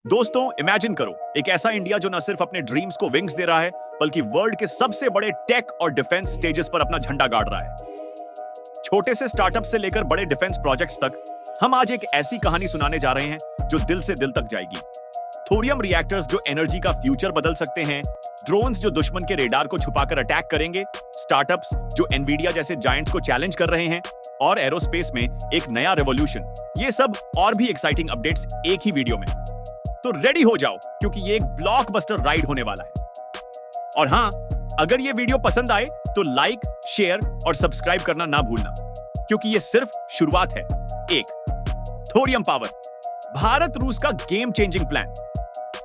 दोस्तों इमेजिन करो एक ऐसा इंडिया जो न सिर्फ अपने ड्रीम्स को विंग्स दे रहा है बल्कि वर्ल्ड के सबसे बड़े टेक और डिफेंस स्टेजेस पर अपना झंडा गाड़ रहा है। छोटे से स्टार्टअप से लेकर बड़े डिफेंस प्रोजेक्ट्स तक हम आज एक ऐसी कहानी सुनाने जा रहे हैं जो दिल से दिल तक जाएगी। थोरियम रिएक्टर्स जो एनर्जी का फ्यूचर बदल सकते हैं, ड्रोन्स जो दुश्मन के रेडार को छुपाकर अटैक करेंगे, स्टार्टअप्स जो एनवीडिया जैसे जायंट्स को चैलेंज कर रहे हैं और एरोस्पेस में एक नया रेवोल्यूशन। ये सब और भी एक्साइटिंग अपडेट्स एक ही वीडियो में। तो रेडी हो जाओ क्योंकि ये एक ब्लॉकबस्टर राइड होने वाला है। और हां, अगर ये वीडियो पसंद आए तो लाइक, शेयर और सब्सक्राइब करना ना भूलना क्योंकि ये सिर्फ शुरुआत है। थोरियम पावर, भारत रूस का गेम चेंजिंग प्लान।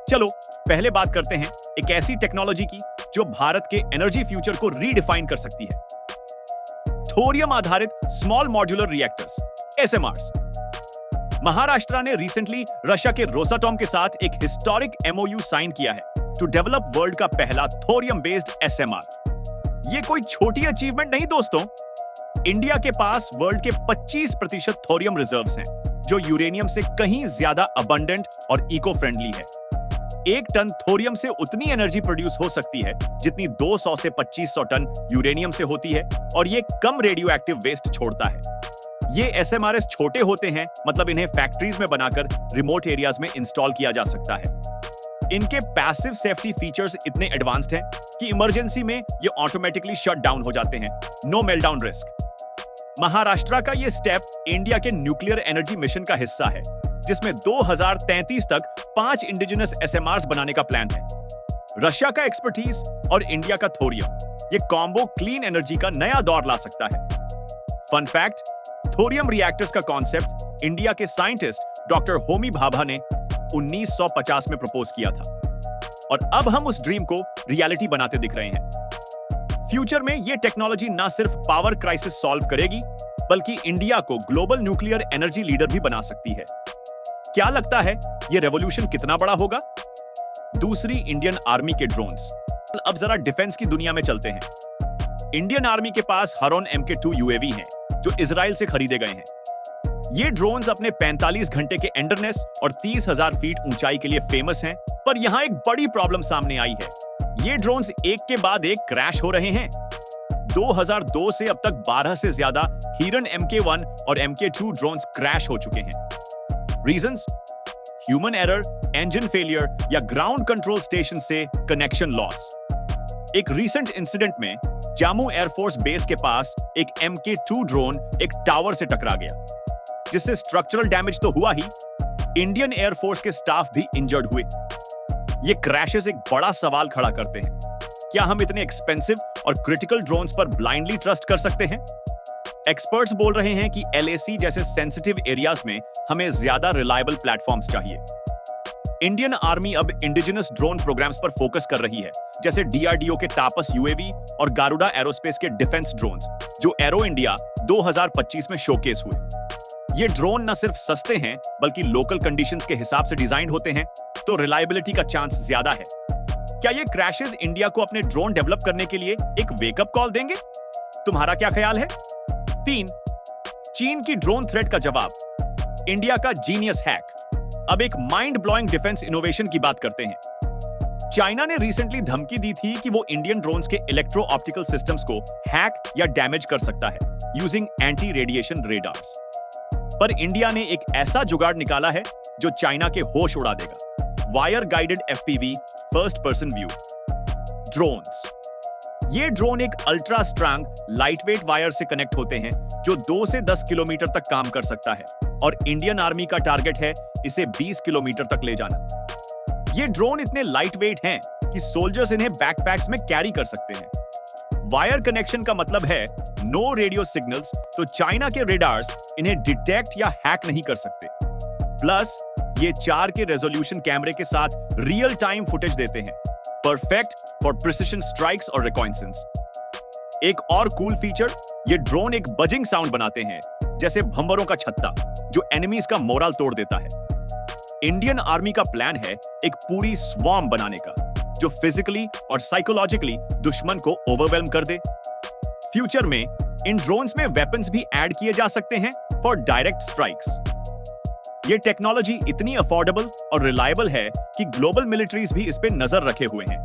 चलो पहले बात करते हैं एक ऐसी टेक्नोलॉजी की जो भारत के एनर्जी फ्यूचर को रीडिफाइन कर सकती है। थोरियम आधारित स्मॉल मॉड्यूलर रिएक्टर्स, एसएमआरस। महाराष्ट्र ने रिसेंटली रशिया के रोसाटॉम के साथ एक हिस्टोरिक एमओयू साइन किया है टू डेवलप वर्ल्ड का पहला थोरियम बेस्ड एसएमआर। ये कोई छोटी अचीवमेंट नहीं दोस्तों। इंडिया के पास वर्ल्ड के 25% थोरियम रिजर्व्स हैं, जो यूरेनियम से कहीं ज्यादा अबंडेंट और इको फ्रेंडली है। 1 टन थोरियम से उतनी एनर्जी प्रोड्यूस हो सकती है जितनी 200 से 2500 टन यूरेनियम से होती है, और ये कम रेडियो एक्टिव वेस्ट छोड़ता है। ये एसएमआरएस छोटे होते हैं, मतलब इन्हें फैक्ट्रीज में बनाकर रिमोट एरियाज में इंस्टॉल किया जा सकता है। इनके पैसिव सेफ्टी फीचर्स इतने एडवांस्ड हैं कि इमरजेंसी में ये ऑटोमेटिकली शट डाउन हो जाते हैं, नो मेल्टडाउन रिस्क। महाराष्ट्र का ये स्टेप इंडिया के न्यूक्लियर एनर्जी मिशन का हिस्सा है, जिसमें 2033 तक 5 इंडिजिनस एसएमआरस बनाने का प्लान है। रशिया का एक्सपर्टीज और इंडिया का थोरियम, ये कॉम्बो क्लीन एनर्जी का नया दौर ला सकता है। फन फैक्ट, थोरियम रिएक्टर्स का कॉन्सेप्ट इंडिया के साइंटिस्ट डॉक्टर होमी भाभा ने 1950 में प्रपोज किया था, और अब हम उस ड्रीम को रियलिटी बनाते दिख रहे हैं। फ्यूचर में यह टेक्नोलॉजी ना सिर्फ पावर क्राइसिस सॉल्व करेगी बल्कि इंडिया को ग्लोबल न्यूक्लियर एनर्जी लीडर भी बना सकती है। क्या लगता है यह रेवोल्यूशन कितना बड़ा होगा? दूसरी, इंडियन आर्मी के ड्रोन्स। अब जरा डिफेंस की दुनिया में चलते हैं। इंडियन आर्मी के पास हरोन MK2 यूएवी हैं, जो इजराइल से खरीदे गए हैं। ये ड्रोन्स अपने 45 घंटे के एंडरनेस और 30,000 फीट ऊंचाई के लिए फेमस हैं, पर यहां एक बड़ी प्रॉब्लम सामने आई है। ये ड्रोन्स एक के बाद एक क्रैश हो रहे हैं। 2002 से अब तक 12 से ज्यादा हिरन MK1 और MK2 ड्रोन्स क्रैश हो चुके हैं। Reasons: human error, engine failure या ग्राउंड कंट्रोल स्टेशन से कनेक्शन लॉस। एक रीसेंट इंसिडेंट में जामू एयरफोर्स बेस के पास एक MK2 ड्रोन एक टावर से टकरा गया, जिससे स्ट्रक्चरल डैमेज तो हुआ ही, इंडियन एयरफोर्स के स्टाफ भी इंजर्ड हुए। ये क्रैशेस एक बड़ा सवाल खड़ा करते हैं। क्या हम इतने एक्सपेंसिव और क्रिटिकल ड्रोन्स पर ब्लाइंडली ट्रस्ट कर सकते हैं? एक्सपर्ट्स बोल रहे हैं कि LAC जैसे सेंसिटिव एरियाज में हमें ज्यादा रिलायबल प्लेटफॉर्म्स चाहिए। इंडियन आर्मी अब इंडिजिनस ड्रोन प्रोग्राम्स पर फोकस कर रही है, जैसे DRDO के तापस यूएवी और गारुडा एरोस्पेस के डिफेंस ड्रोन्स, जो एरो इंडिया 2025 में शोकेस हुए। ये ड्रोन न सिर्फ सस्ते हैं बल्कि लोकल कंडीशंस के हिसाब से डिजाइन होते हैं, तो रिलायबिलिटी का चांस ज्यादा है। क्या ये क्रैशेस इंडिया को अपने ड्रोन डेवलप करने के लिए एक वेकअप कॉल देंगे? तुम्हारा क्या ख्याल है? 3, चीन की ड्रोन थ्रेट का जवाब, इंडिया का जीनियस हैक। अब एक माइंड ब्लोइंग डिफेंस इनोवेशन की बात करते हैं। चाइना ने रिसेंटली धमकी दी थी कि वो इंडियन ड्रोन्स के इलेक्ट्रो ऑप्टिकल सिस्टम्स को हैक या डैमेज कर सकता है यूजिंग एंटी रेडिएशन रेडार्स। पर इंडिया ने एक ऐसा जुगाड़ निकाला है जो चाइना के होश उड़ा देगा। Wire guided FPV, first person view drones. ये ड्रोन एक अल्ट्रा स्ट्रांग लाइटवेट वायर से कनेक्ट होते हैं, जो 2 से 10 किलोमीटर तक काम कर सकता है, और इंडियन आर्मी का टारगेट है इसे 20 किलोमीटर तक ले जाना। ये ड्रोन इतने लाइटवेट हैं कि सोल्जर्स इन्हें बैकपैक्स में कैरी कर सकते हैं। वायर कनेक्शन का मतलब है नो रेडियो सिग्नल्स, तो चाइना के रेडार्स इन्हें डिटेक्ट या हैक नहीं कर सकते। प्लस ये 4 के रेजोल्यूशन कैमरे के साथ रियल टाइम फुटेज देते हैं, परफेक्ट फॉर प्रिसिशन स्ट्राइक्स और रिकॉइंसेंस। एक और कूल फीचर, ये ड्रोन एक बजिंग साउंड बनाते हैं, जैसे भंवरों का छत्ता, जो एनिमीज का मोरल तोड़ देता है। इंडियन आर्मी का प्लान है एक पूरी स्वॉर्म बनाने का, जो फिजिकली और साइकोलॉजिकली दुश्मन को ओवरवेल्म कर दे। फ्यूचर में इन ड्रोन्स में वेपन्स भी ऐड किए जा सकते हैं फॉर डायरेक्ट स्ट्राइक्स। ये टेक्नोलॉजी इतनी अफोर्डेबल और रिलायबल है कि ग्लोबल मिलिट्रीज भी इस पे नजर रखे हुए हैं।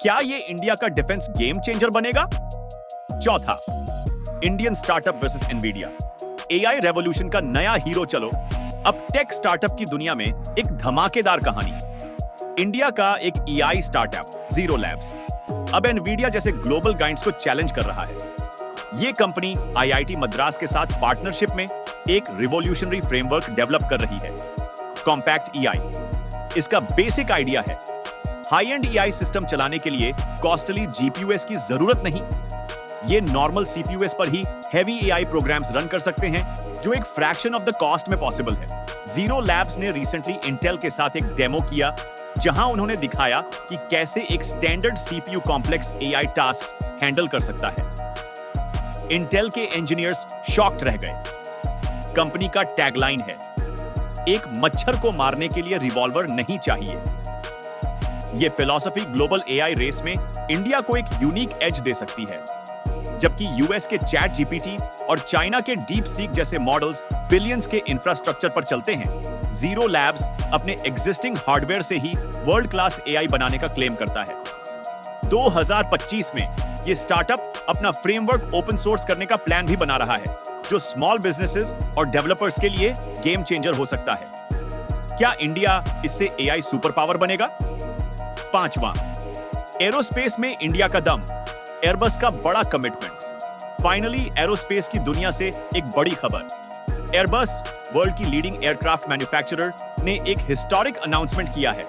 क्या ये इंडिया का डिफेंस गेम चेंजर बनेगा? चौथा, Indian startup versus Nvidia. AI revolution का नया हीरो चलो, अब टेक स्टार्टअप की दुनिया में एक धमाकेदार कहानी। इंडिया का एक एआई स्टार्टअप जीरो लैब्स अब एनवीडिया जैसे ग्लोबल गाइंट्स को चैलेंज कर रहा है। ये कंपनी आईआईटी मद्रास के साथ पार्टनरशिप में एक रिवॉल्यूशनरी फ्रेमवर्क डेवलप कर रही है, कॉम्पैक्ट ईआई। इसका बेसिक आइडिया है, हाई एंड ईआई सिस्टम चलाने के लिए कॉस्टली जीपीयूएस की जरूरत नहीं। ये नॉर्मल सीपीयूएस पर ही हेवी एआई प्रोग्राम्स रन कर सकते हैं, जो एक फ्रैक्शन ऑफ द कॉस्ट में पॉसिबल है। जीरो लैब्स ने रिसेंटली इंटेल के साथ एक डेमो किया, जहां उन्होंने दिखाया कि कैसे एक standard CPU complex AI task handle कर सकता है। इंटेल के इंजीनियर्स शॉक्ड रह गए। कंपनी का टैगलाइन है, एक मच्छर को मारने के लिए रिवॉल्वर नहीं चाहिए। यह फिलॉसफी ग्लोबल एआई रेस में इंडिया को एक यूनिक एज दे सकती है। जबकि यूएस के चैट जीपीटी और चाइना के डीप सीक जैसे मॉडल्स बिलियंस के इंफ्रास्ट्रक्चर पर चलते हैं, जीरो लैब्स अपने एग्जिस्टिंग हार्डवेयर से ही वर्ल्ड क्लास एआई बनाने का क्लेम करता है। 2025 में यह स्टार्टअप अपना फ्रेमवर्क ओपन सोर्स करने का प्लान भी बना रहा है, जो स्मॉल बिजनेसेस और डेवलपर्स के लिए गेम चेंजर हो सकता है। क्या इंडिया इससे एआई सुपर पावर बनेगा? पांचवां, एरोस्पेस में इंडिया का दम, एयरबस का बड़ा कमिटमेंट। फाइनली एरोस्पेस की दुनिया से एक बड़ी खबर। एयरबस, वर्ल्ड की लीडिंग एयरक्राफ्ट मैन्युफैक्चरर, ने एक हिस्टोरिक अनाउंसमेंट किया है।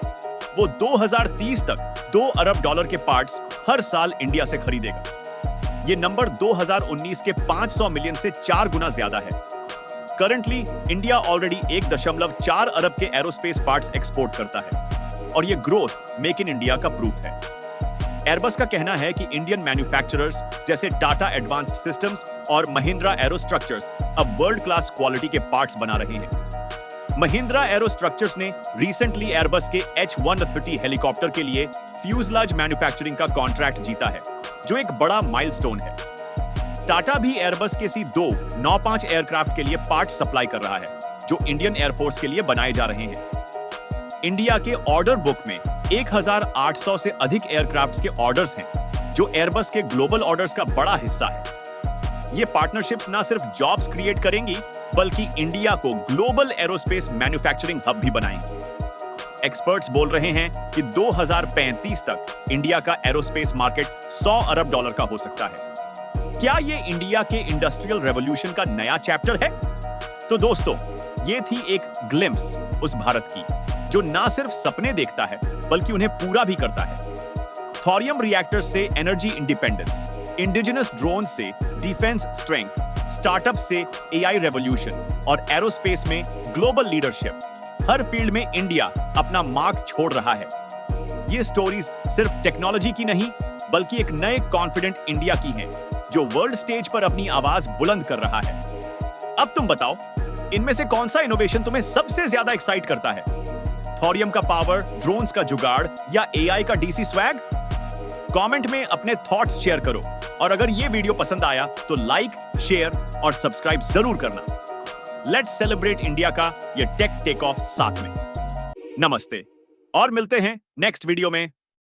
वो 2030 तक $2 अरब के पार्ट्स हर साल इंडिया से खरीदेगा। ये नंबर 2019 के 500 मिलियन से 4 गुना ज्यादा है। करंटली इंडिया ऑलरेडी 1.4 अरब के एरोस्पेस पार्ट्स एक्सपोर्ट करता है, और ये ग्रोथ मेक इन इंडिया का प्रूफ है। एयरबस का कहना है कि इंडियन मैन्युफैक्चरर्स जैसे टाटा एडवांस्ड सिस्टम्स और महिंद्रा एरोस्ट्रक्चर्स अब वर्ल्ड क्लास क्वालिटी के पार्ट्स बना रहे हैं। महिंद्रा एरोस्ट्रक्चर्स ने रिसेंटली एयरबस के H130 हेलीकॉप्टर के लिए फ्यूजलाज मैन्युफैक्चरिंग का कॉन्ट्रैक्ट जीता है, जो एक बड़ा माइलस्टोन है। टाटा भी एयरबस के C2 95 एयरक्राफ्ट के लिए पार्ट्स सप्लाई कर रहा है, जो इंडियन एयरफोर्स के लिए बनाए जा रहे हैं। इंडिया के ऑर्डर बुक में 1800 से अधिक एयरक्राफ्ट्स के ऑर्डर्स हैं, जो एयरबस के ग्लोबल ऑर्डर्स का बड़ा हिस्सा है। ये पार्टनरशिप्स ना सिर्फ जॉब्स क्रिएट करेंगी, बल्कि इंडिया को ग्लोबल एरोस्पेस मैन्युफैक्चरिंग हब भी बनाएंगी। एक्सपर्ट्स बोल रहे हैं कि 2035 तक इंडिया का एरोस्पेस मार्केट $100 अरब का हो सकता है। क्या ये इंडिया के इंडस्ट्रियल रेवोल्यूशन का नया चैप्टर है? तो दोस्तों, ये थी एक ग्लिम्स उस भारत की जो ना सिर्फ सपने देखता है, बल्कि उन्हें पूरा भी करता है। थोरियम रिएक्टर्स से एनर्जी इंडिपेंडेंस, इंडिजिनस ड्रोन से डिफेंस स्ट्रेंथ, स्टार्टअप से एआई रेवोल्यूशन और एरोस्पेस में ग्लोबल लीडरशिप, हर फील्ड में इंडिया अपना मार्क छोड़ रहा है। ये स्टोरीज सिर्फ टेक्नोलॉजी की नहीं, बल्कि एक नए कॉन्फिडेंट इंडिया की हैं, जो वर्ल्ड स्टेज पर अपनी आवाज बुलंद कर रहा है। अब तुम बताओ, इनमें से कौन सा इनोवेशन तुम्हें सबसे ज्यादा एक्साइट करता है? थोरियम का पावर, ड्रोन्स का जुगाड़, या एआई का डीसी स्वैग? कमेंट में अपने थॉट्स शेयर करो, और अगर ये वीडियो पसंद आया तो लाइक, शेयर और सब्सक्राइब जरूर करना। लेट्स सेलिब्रेट इंडिया का ये टेक टेक ऑफ साथ में। नमस्ते, और मिलते हैं नेक्स्ट वीडियो में।